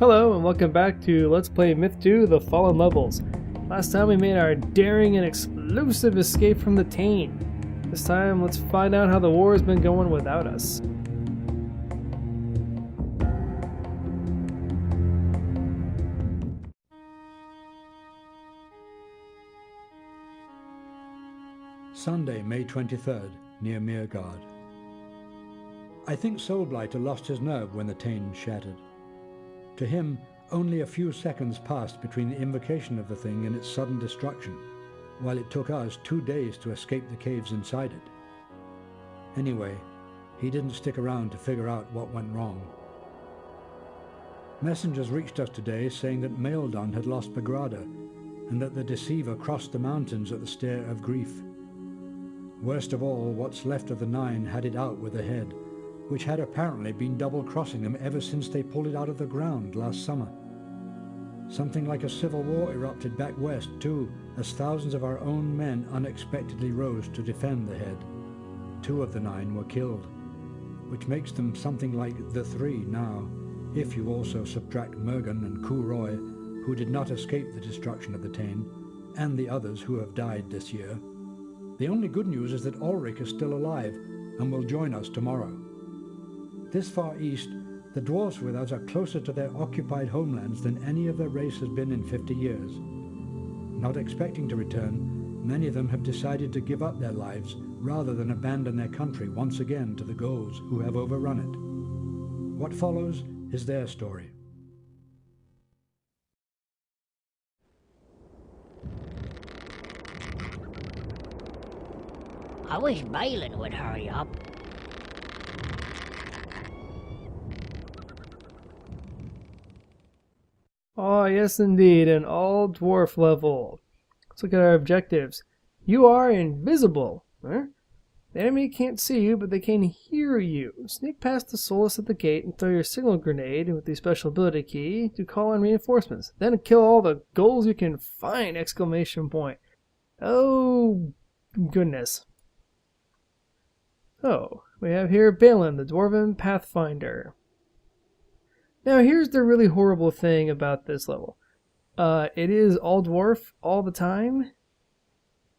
Hello and welcome back to Let's Play Myth 2 The Fallen Levels. Last time we made our daring and explosive escape from the Tain. This time let's find out how the war has been going without us. Sunday, May 23rd, near Myrgard. I think Soulblighter lost his nerve when the Tain shattered. To him, only a few seconds passed between the invocation of the thing and its sudden destruction, while it took us 2 days to escape the caves inside it. Anyway, he didn't stick around to figure out what went wrong. Messengers reached us today saying that Myrgard had lost Myrgard, and that the deceiver crossed the mountains at the Stair of Grief. Worst of all, what's left of the Nine had it out with the head, which had apparently been double-crossing them ever since they pulled it out of the ground last summer. Something like a civil war erupted back west too, as thousands of our own men unexpectedly rose to defend the head. 2 of the 9 were killed, which makes them something like the 3 now, if you also subtract Myrgard and Roy, who did not escape the destruction of the Tain, and the others who have died this year. The only good news is that Ulrich is still alive and will join us tomorrow. This far east, the dwarfs with us are closer to their occupied homelands than any of their race has been in 50 years. Not expecting to return, many of them have decided to give up their lives rather than abandon their country once again to the ghouls who have overrun it. What follows is their story. I wish Balin would hurry up. Oh yes indeed, an all dwarf level. Let's look at our objectives. You are invisible. Huh? The enemy can't see you, but they can hear you. Sneak past the Solus at the gate and throw your signal grenade with the special ability key to call in reinforcements. Then kill all the ghouls you can find! Exclamation point. Oh goodness. Oh, we have here Balin, the Dwarven Pathfinder. Now here's the really horrible thing about this level. It is all dwarf all the time.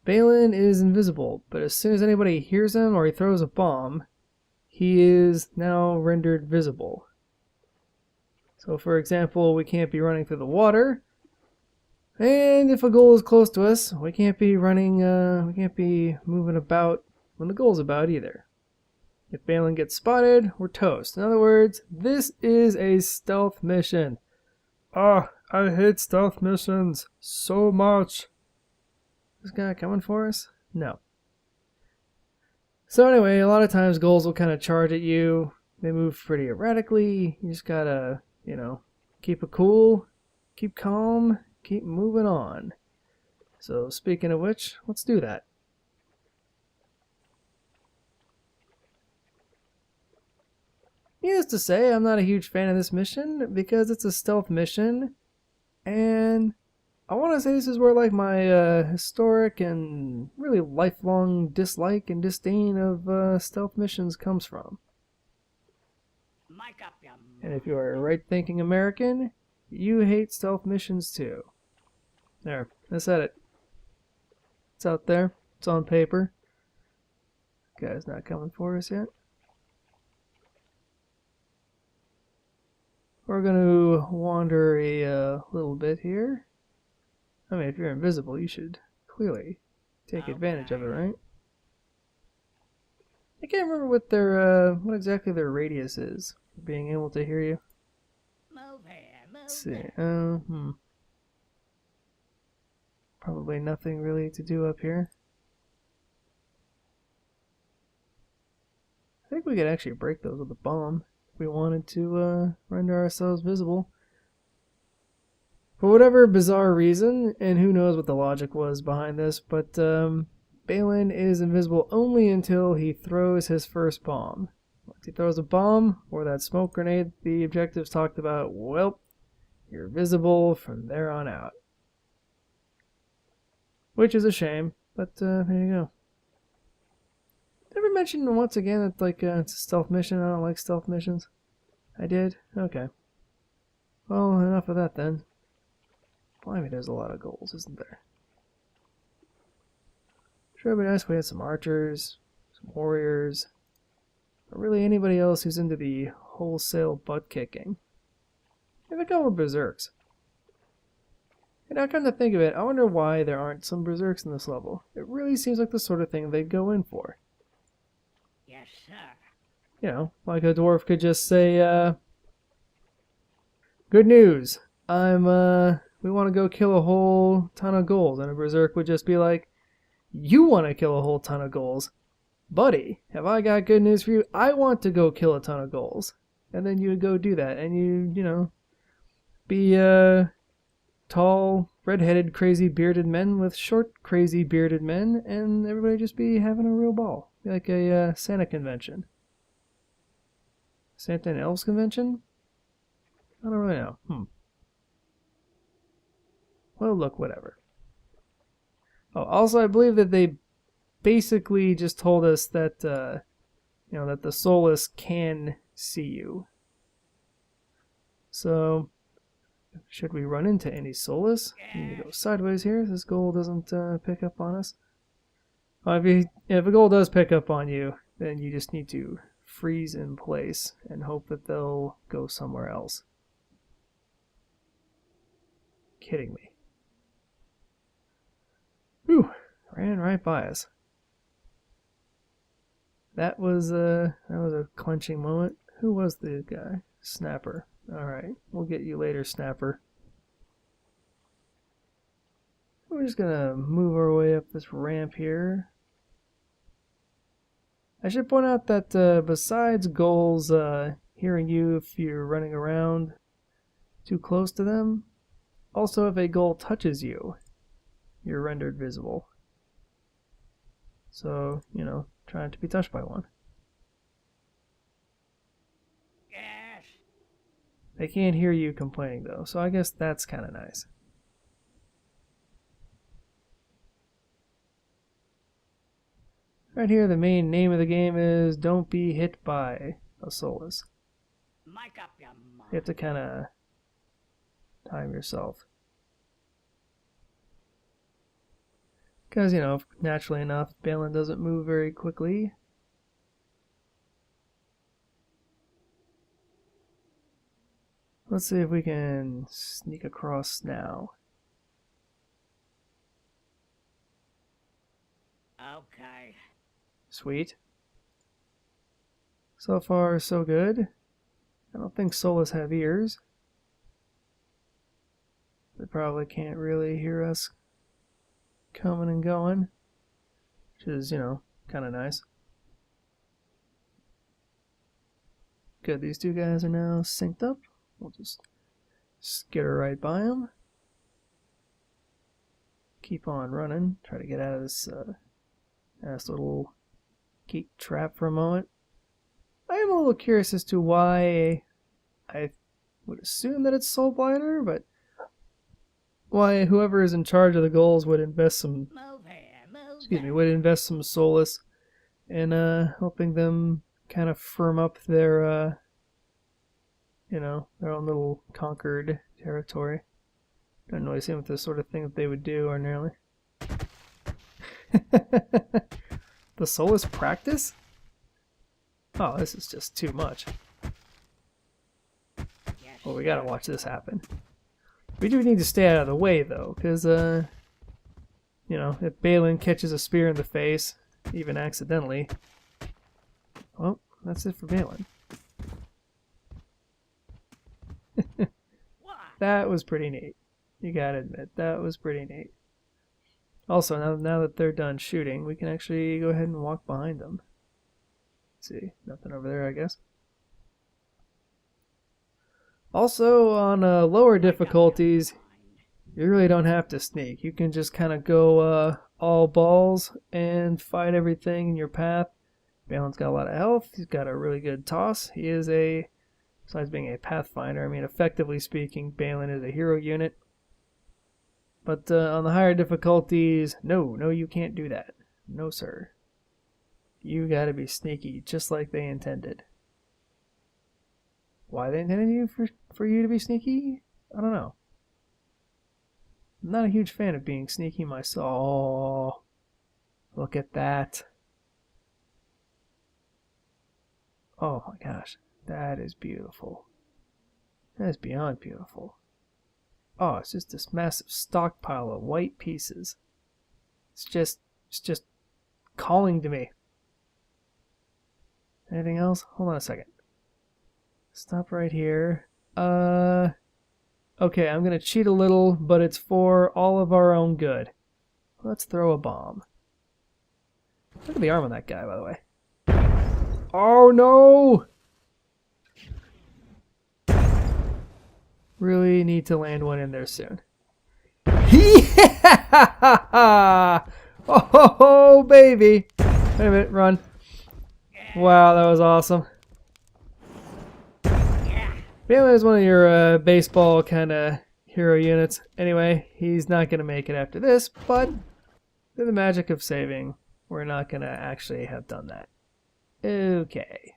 Balin is invisible, but as soon as anybody hears him or he throws a bomb, he is now rendered visible. So for example, we can't be running through the water, and if a ghoul is close to us, we can't be running, we can't be moving about when the ghoul's about either. If Balin gets spotted, we're toast. In other words, this is a stealth mission. Ah, I hate stealth missions so much. Is this guy coming for us? No. So anyway, a lot of times ghouls will kind of charge at you. They move pretty erratically. You just gotta, keep it cool, keep calm, keep moving on. So speaking of which, let's do that. Needless to say, I'm not a huge fan of this mission because it's a stealth mission, and I want to say this is where like my historic and really lifelong dislike and disdain of stealth missions comes from. And if you are a right-thinking American, you hate stealth missions too. There, I said it. It's out there. It's on paper. Guy's not coming for us yet. We're going to wander a little bit here. I mean, if you're invisible, you should clearly take advantage of it, right? I can't remember what their what exactly their radius is for being able to hear you. Let's see. Probably nothing really to do up here. I think we could actually break those with a bomb. We wanted to render ourselves visible. For whatever bizarre reason, and who knows what the logic was behind this, but Balin is invisible only until he throws his first bomb. Once he throws a bomb, or that smoke grenade the objectives talked about, well, you're visible from there on out. Which is a shame, but there you go. Did I ever mention once again that it's a stealth mission? I don't like stealth missions. I did? Okay. Well, enough of that then. Blimey, there's a lot of goals, isn't there? Sure, it'd be nice if we had some archers, some warriors, or really anybody else who's into the wholesale butt kicking. Maybe a couple of berserks. And now, come to think of it, I wonder why there aren't some berserks in this level. It really seems like the sort of thing they'd go in for. Yes, sir. You know, like a dwarf could just say, good news, we want to go kill a whole ton of ghouls. And a berserk would just be like, you want to kill a whole ton of ghouls? Buddy, have I got good news for you? I want to go kill a ton of ghouls. And then you would go do that, and you know, be, tall, red-headed, crazy bearded men with short, crazy bearded men, and everybody just be having a real ball. Be like a Santa convention. Santa and Elves convention? I don't really know. Well, look, whatever. Oh, also, I believe that they basically just told us that, you know, that the soulless can see you. So, should we run into any soulless? We need to go sideways here. This goal doesn't pick up on us. Well, if a goal does pick up on you, then you just need to freeze in place and hope that they'll go somewhere else. Kidding me. Whew, ran right by us. That was a clenching moment. Who was the guy? Snapper. Alright, we'll get you later, Snapper. We're just gonna move our way up this ramp here. I should point out that besides goals hearing you if you're running around too close to them, also if a goal touches you, you're rendered visible. So, you know, try not to be touched by one. Yes. They can't hear you complaining though, so I guess that's kind of nice. Right here, the main name of the game is Don't Be Hit by a Soulless. Mic up your mouth. You have to kind of time yourself. Because, you know, naturally enough, Balin doesn't move very quickly. Let's see if we can sneak across now. Okay. Sweet. So far, so good. I don't think soulless have ears. They probably can't really hear us coming and going, which is, you know, kind of nice. Good, these two guys are now synced up. We'll just skitter right by them. Keep on running. Try to get out of this little geek trap for a moment. I am a little curious as to why I would assume that it's Soulblighter, but why whoever is in charge of the goals would invest some would invest some soulless in helping them kind of firm up their you know, their own little conquered territory. Doesn't really seem like the sort of thing that they would do ordinarily. The soulless practice? Oh, this is just too much. Yes. Well, we gotta watch this happen. We do need to stay out of the way, though, because, you know, if Balin catches a spear in the face, even accidentally, well, that's it for Balin. That was pretty neat. You gotta admit, that was pretty neat. Also, now that they're done shooting, we can actually go ahead and walk behind them. Let's see, nothing over there, I guess. Also, on lower difficulties, you really don't have to sneak. You can just kind of go all balls and fight everything in your path. Balin's got a lot of health. He's got a really good toss. He is besides being a Pathfinder, I mean, effectively speaking, Balin is a hero unit. But on the higher difficulties, no, you can't do that. No, sir. You gotta be sneaky, just like they intended. Why they intended for you to be sneaky? I don't know. I'm not a huge fan of being sneaky myself. Oh, look at that. Oh my gosh, that is beautiful. That is beyond beautiful. Oh, it's just this massive stockpile of white pieces. It's just calling to me. Anything else? Hold on a second. Stop right here. Okay, I'm gonna cheat a little, but it's for all of our own good. Let's throw a bomb. Look at the arm on that guy, by the way. Oh no! Really need to land one in there soon. Yeah! Oh, baby! Wait a minute, run. Wow, that was awesome. Balin is one of your baseball kind of hero units. Anyway, he's not going to make it after this, but through the magic of saving, we're not going to actually have done that. Okay.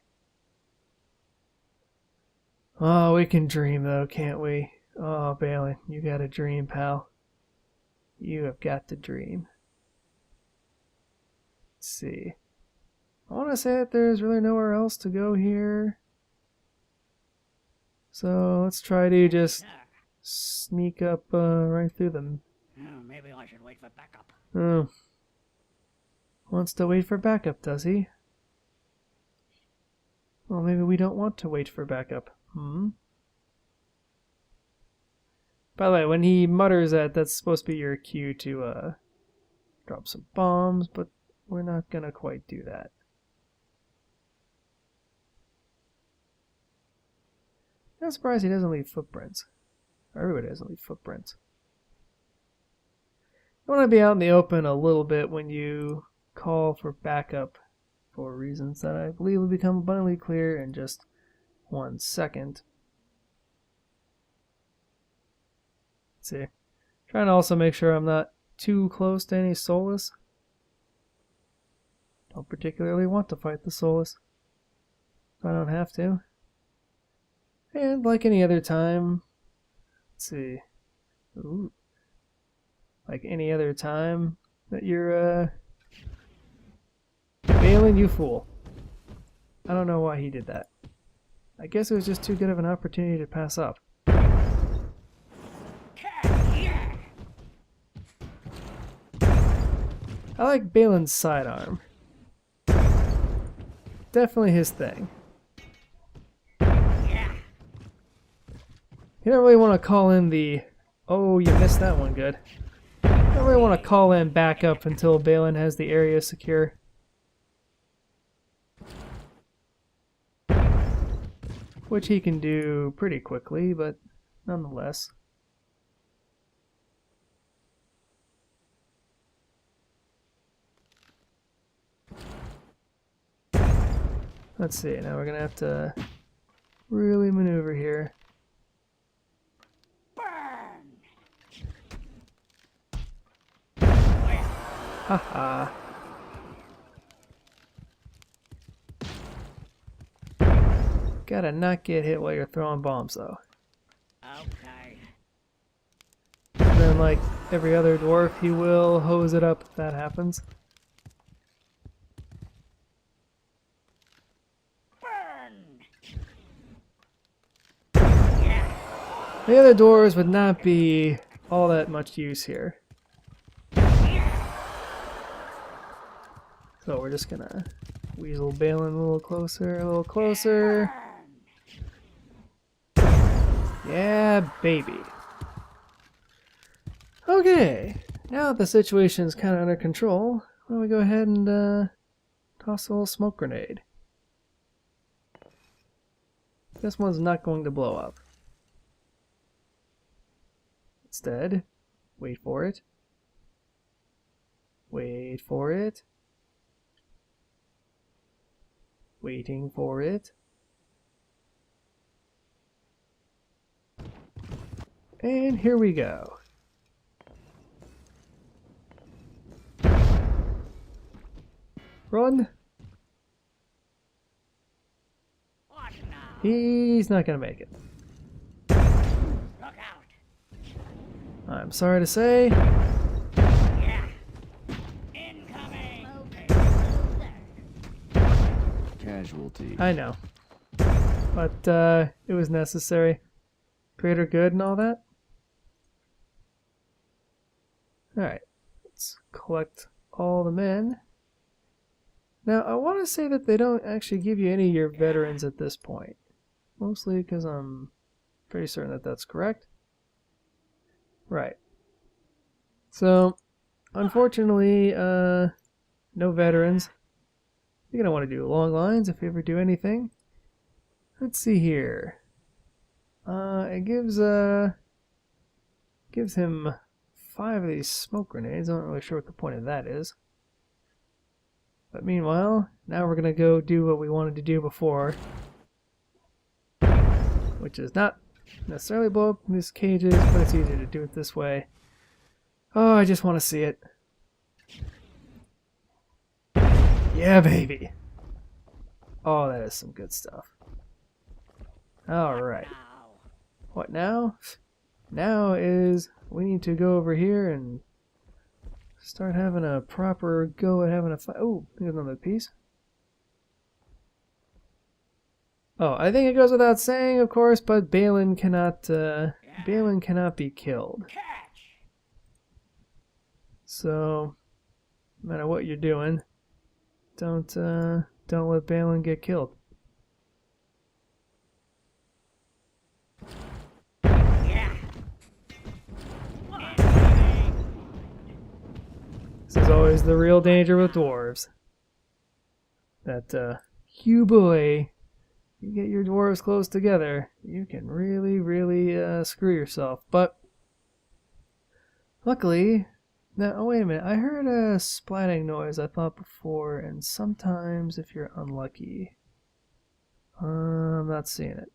Oh, we can dream though, can't we? Oh, Balin, you got to dream, pal. You have got to dream. Let's see. I want to say that there's really nowhere else to go here. So let's try to just sneak up right through them. Oh, maybe I should wait for backup. Oh. Wants to wait for backup, does he? Well, maybe we don't want to wait for backup. By the way, when he mutters that, that's supposed to be your cue to drop some bombs, but we're not gonna quite do that. I'm surprised he doesn't leave footprints. Everybody doesn't leave footprints. You want to be out in the open a little bit when you call for backup for reasons that I believe will become abundantly clear in just 1 second. Let's see. Trying to also make sure I'm not too close to any Solus. Don't particularly want to fight the Solus. If I don't have to. And like any other time, let's see. Ooh. Like any other time that you're Balin, you fool. I don't know why he did that. I guess it was just too good of an opportunity to pass up. I like Balin's sidearm. Definitely his thing. You don't really want to call in the... Oh, you missed that one, good. You don't really want to call in backup until Balin has the area secure. Which he can do pretty quickly, but nonetheless. Let's see, now we're gonna have to really maneuver here. Haha. Gotta not get hit while you're throwing bombs, though. Okay. And then, like every other dwarf, he will hose it up if that happens. The other dwarves would not be all that much use here. So we're just gonna weasel Balin a little closer, a little closer. Yeah, baby. Okay, now that the situation's kind of under control, why don't we go ahead and toss a little smoke grenade. This one's not going to blow up. Instead, wait for it. Wait for it. Waiting for it. And here we go. Run. What now? He's not gonna make it. Look out. I'm sorry to say. Yeah. Incoming. Casualty. I know. But it was necessary. Greater good and all that. Alright. Let's collect all the men. Now, I want to say that they don't actually give you any of your veterans at this point. Mostly because I'm pretty certain that that's correct. Right. So, unfortunately, no veterans. You're going to want to do long lines if you ever do anything. Let's see here. It gives him 5 of these smoke grenades. I'm not really sure what the point of that is. But meanwhile, now we're going to go do what we wanted to do before. Which is not necessarily blow up these cages, but it's easier to do it this way. Oh, I just want to see it. Yeah, baby. Oh, that is some good stuff. Alright. Now. What now? Now is we need to go over here and start having a proper go at having a fight. Oh, here's another piece. Oh, I think it goes without saying, of course, but Balin cannot be killed. Catch. So, no matter what you're doing, don't let Balin get killed. Yeah. This is always the real danger with dwarves. That, you boy, you get your dwarves close together, you can really screw yourself. But, luckily, now, oh wait a minute, I heard a splatting noise I thought before, and sometimes if you're unlucky, I'm not seeing it.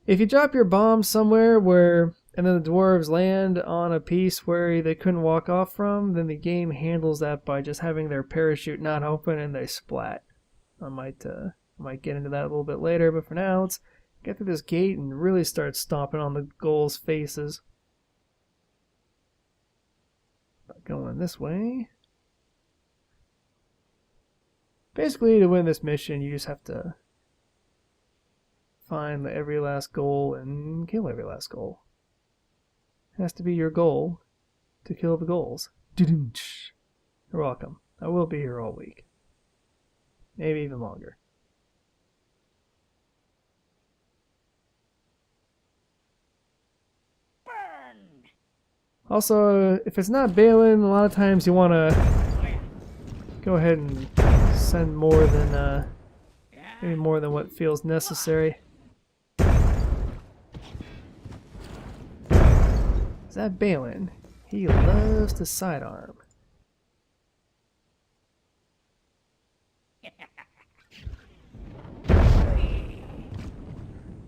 If you drop your bomb somewhere where, and then the dwarves land on a piece where they couldn't walk off from, then the game handles that by just having their parachute not open and they splat. I might get into that a little bit later, but for now, let's get through this gate and really start stomping on the ghouls' faces. Going this way. Basically, to win this mission, you just have to find every last goal and kill every last goal. It has to be your goal to kill the goals. You're welcome. I will be here all week. Maybe even longer. Burn. Also, if it's not Balin, a lot of times you want to go ahead and send more than, maybe more than what feels necessary. Is that Balin? He loves to sidearm.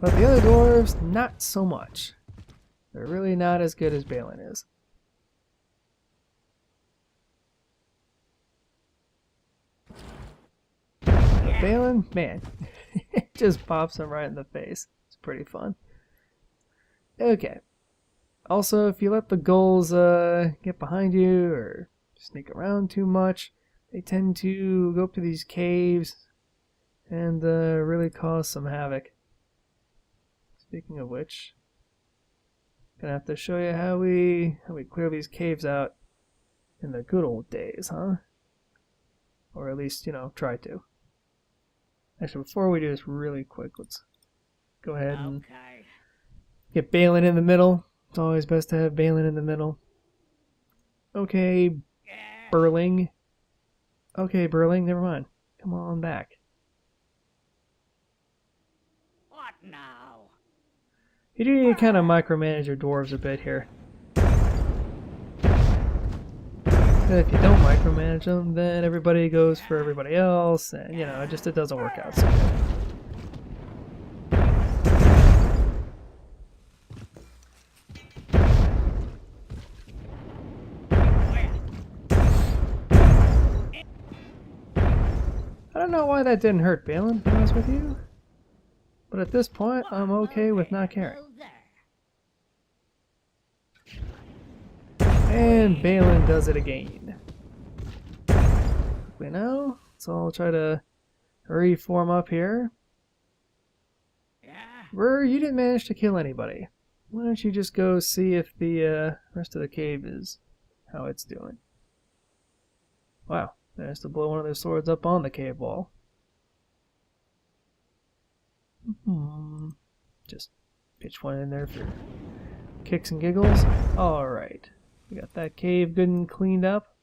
But the other dwarves, not so much. They're really not as good as Balin is. But Balin, man, it just pops him right in the face. It's pretty fun. Okay. Also, if you let the ghouls get behind you or sneak around too much, they tend to go up to these caves and really cause some havoc. Speaking of which, gonna have to show you how we clear these caves out in the good old days, huh? Or at least, try to. Actually, before we do this really quick, let's go ahead and Okay. get Balin in the middle. It's always best to have Balin in the middle. Okay, Yeah. Burling. Okay, Burling, never mind. Come on back. What now? You do need to kind of micromanage your dwarves a bit here. And if you don't micromanage them, then everybody goes for everybody else, and it doesn't work out so good. I don't know why that didn't hurt Balin, to be honest with you. But at this point, I'm okay with not caring. Go there. And Balin does it again. Quickly now, so I'll try to reform up here. Yeah. Rur, you didn't manage to kill anybody. Why don't you just go see if the rest of the cave is how it's doing? Wow, managed to blow one of their swords up on the cave wall. Just pitch one in there for kicks and giggles. Alright, we got that cave good and cleaned up.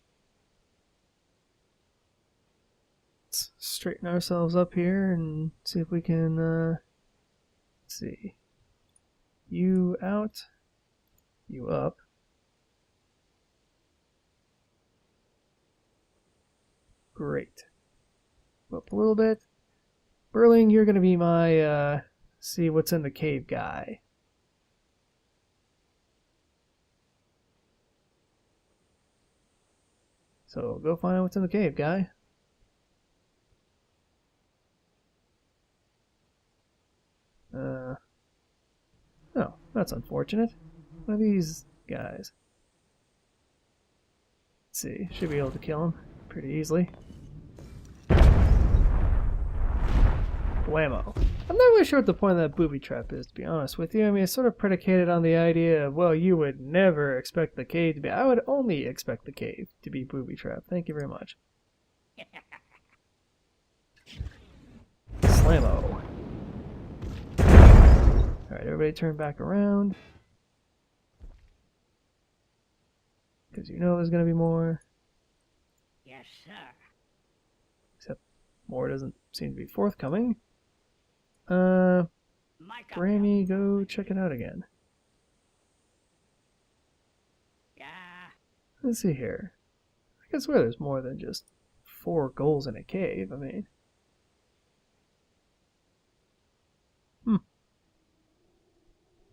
Let's straighten ourselves up here and see if we can, let's see. You out, you up. Great. Up a little bit. Burling, you're going to be my, see what's in the cave guy. So go find out what's in the cave guy. Oh, that's unfortunate. One of these guys. Let's see, should be able to kill him pretty easily. Whammo. I'm not really sure what the point of that booby trap is, to be honest with you. I mean, it's sort of predicated on the idea of, well, you would never expect the cave to be... I would only expect the cave to be booby trap. Thank you very much. Slammo. Alright, everybody turn back around. Because you know there's going to be more. Yes, sir. Except more doesn't seem to be forthcoming. Micah. Grammy, go check it out again. Yeah. Let's see here. I can swear there's more than just 4 goals in a cave. I mean...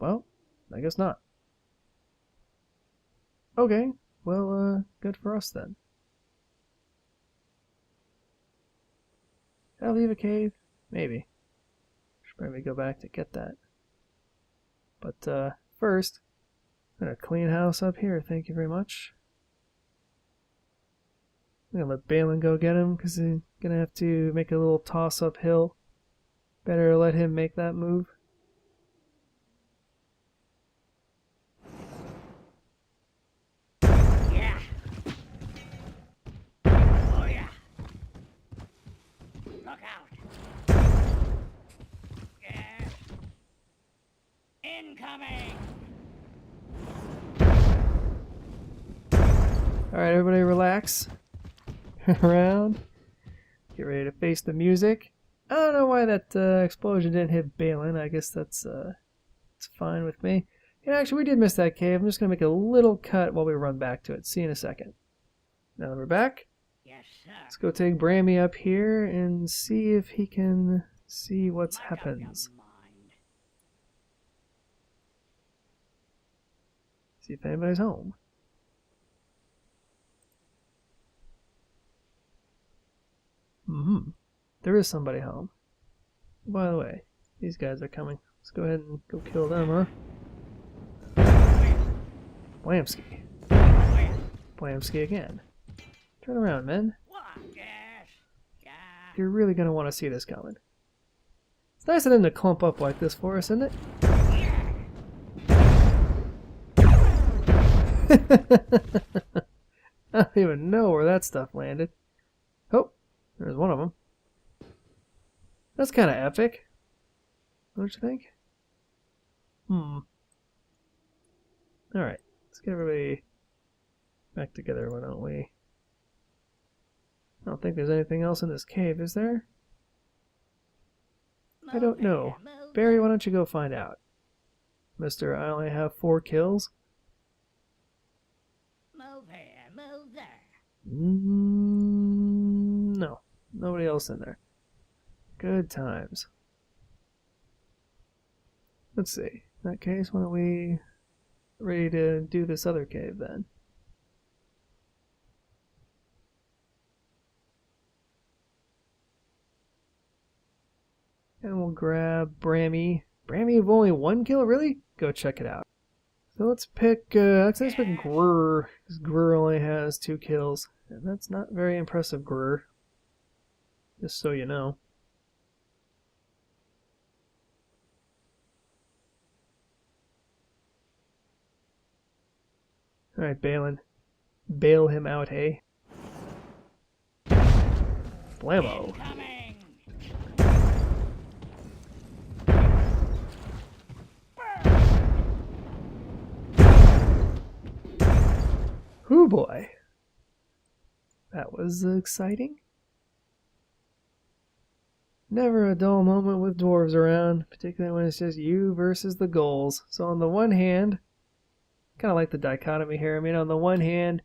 Well, I guess not. Okay, well, good for us then. Did I leave a cave? Maybe. Should probably go back to get that. But, first, I'm gonna clean house up here, thank you very much. I'm gonna let Balin go get him, because he's gonna have to make a little toss uphill. Better let him make that move. Look out! Yes! Incoming! Alright, everybody relax. Around. Get ready to face the music. I don't know why that explosion didn't hit Balin. I guess that's it's fine with me. And actually, we did miss that cave. I'm just going to make a little cut while we run back to it. See you in a second. Now that we're back. Yes, sir. Let's go take Brammy up here and see if he can see what happens. See if anybody's home. There is somebody home. By the way, these guys are coming. Let's go ahead and go kill them, huh? Blamsky. Blamsky again. Turn around, men. You're really going to want to see this coming. It's nice of them to clump up like this for us, isn't it? I don't even know where that stuff landed. Oh, there's one of them. That's kind of epic. Don't you think? Alright, let's get everybody back together, why don't we? I don't think there's anything else in this cave, is there? I don't know. Barry, why don't you go find out? Mister, I only have 4 kills. Move here, move there. No, nobody else in there. Good times. Let's see. In that case, why don't we ready to do this other cave then? And we'll grab Brammy. Brammy with only 1 kill? Really? Go check it out. So let's pick, let's pick Grr, because Grr only has 2 kills. And that's not very impressive, Grr. Just so you know. Alright, Balin. Bail him out, hey? Blammo. Incoming! Hoo boy. That was exciting. Never a dull moment with dwarves around, particularly when it's just you versus the ghouls. So on the one hand, kind of like the dichotomy here. I mean, on the one hand,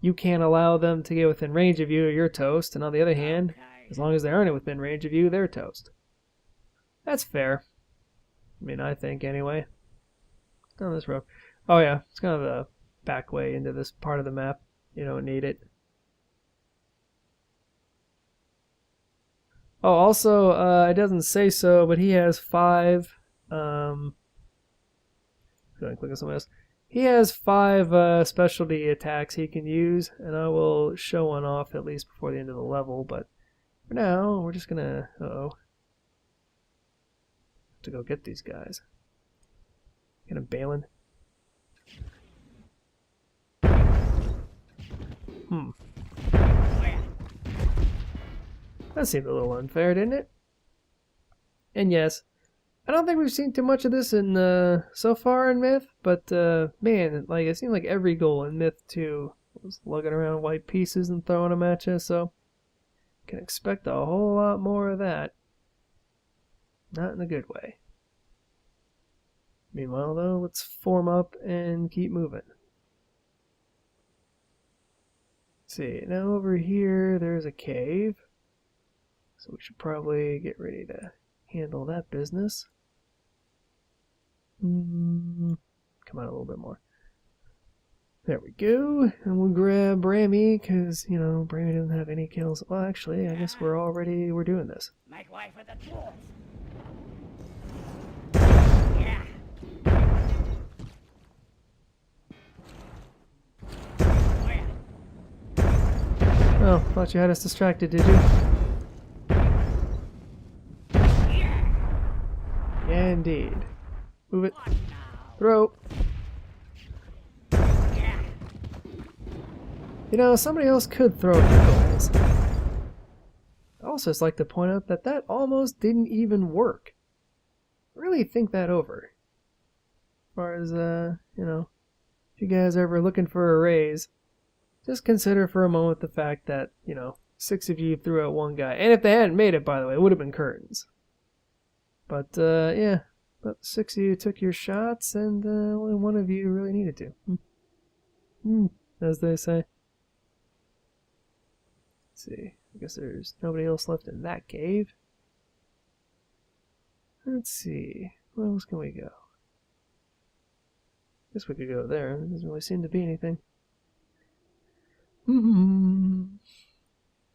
you can't allow them to get within range of you or you're toast. And on the other hand, Okay. as long as they aren't within range of you, they're toast. That's fair. I mean, I think anyway. Down this road. Oh yeah, it's kind of the back way into this part of the map. You don't need it. Oh, also, it doesn't say so, but he has 5. Go and click on someone else. He has 5 specialty attacks he can use, and I will show one off at least before the end of the level. But for now, we're just gonna. Have to go get these guys. Get him, Balin. That seemed a little unfair, didn't it? And yes, I don't think we've seen too much of this in so far in Myth, but man, like it seemed like every goal in Myth 2 was lugging around white pieces and throwing them at you, so can expect a whole lot more of that. Not in a good way. Meanwhile, though, let's form up and keep moving. Let's see, now over here there's a cave. So we should probably get ready to handle that business. Come on a little bit more. There we go. And we'll grab Brammy, because, you know, Brammy doesn't have any kills. Well, actually, I guess we're doing this. Make way for the dwarf. Yeah. Oh, thought you had us distracted, did you? Yeah, indeed. Move it. Throw. You know, somebody else could throw at the goals. I'd also just like to point out that that almost didn't even work. Really think that over. As far as, you know, if you guys are ever looking for a raise, just consider for a moment the fact that, you know, 6 of you threw at one guy. And if they hadn't made it, by the way, it would have been curtains. But, yeah, but 6 of you took your shots, and only 1 of you really needed to. As they say. Let's see. I guess there's nobody else left in that cave. Let's see. Where else can we go? Guess we could go there. There doesn't really seem to be anything.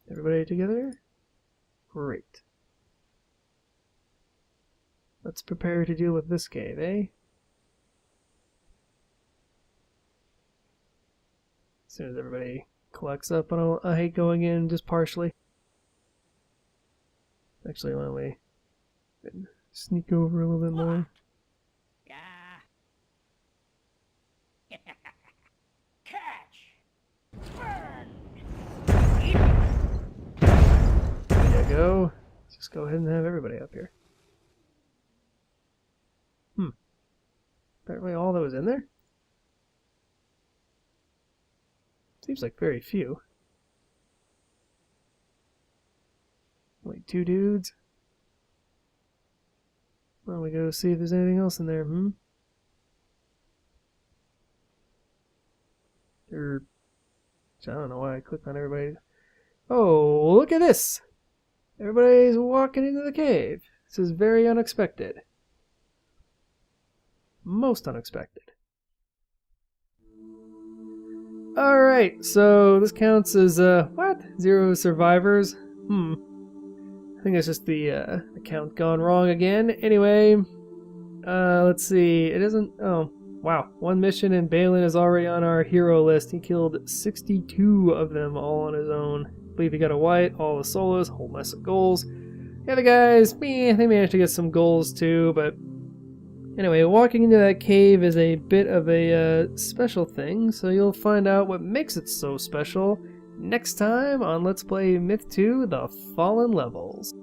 Everybody together? Great. Let's prepare to deal with this cave, eh? As soon as everybody collects up, I hate going in just partially. Actually, why don't we sneak over a little bit more? Yeah. Catch. Burn. There you go. Let's just go ahead and have everybody up here. Is that really all that was in there? Seems like very few. Only 2 dudes. Why don't we go see if there's anything else in there, I don't know why I clicked on everybody. Oh, look at this! Everybody's walking into the cave. This is very unexpected. Most unexpected. Alright, so this counts as, what? 0 survivors? I think it's just the count gone wrong again. Anyway, let's see. It isn't, oh, Wow, one mission and Balin is already on our hero list. He killed 62 of them all on his own. I believe he got a white, all the solos, a whole mess of goals. The other guys, they managed to get some goals too, but anyway, walking into that cave is a bit of a special thing, so you'll find out what makes it so special next time on Let's Play Myth 2: The Fallen Levels.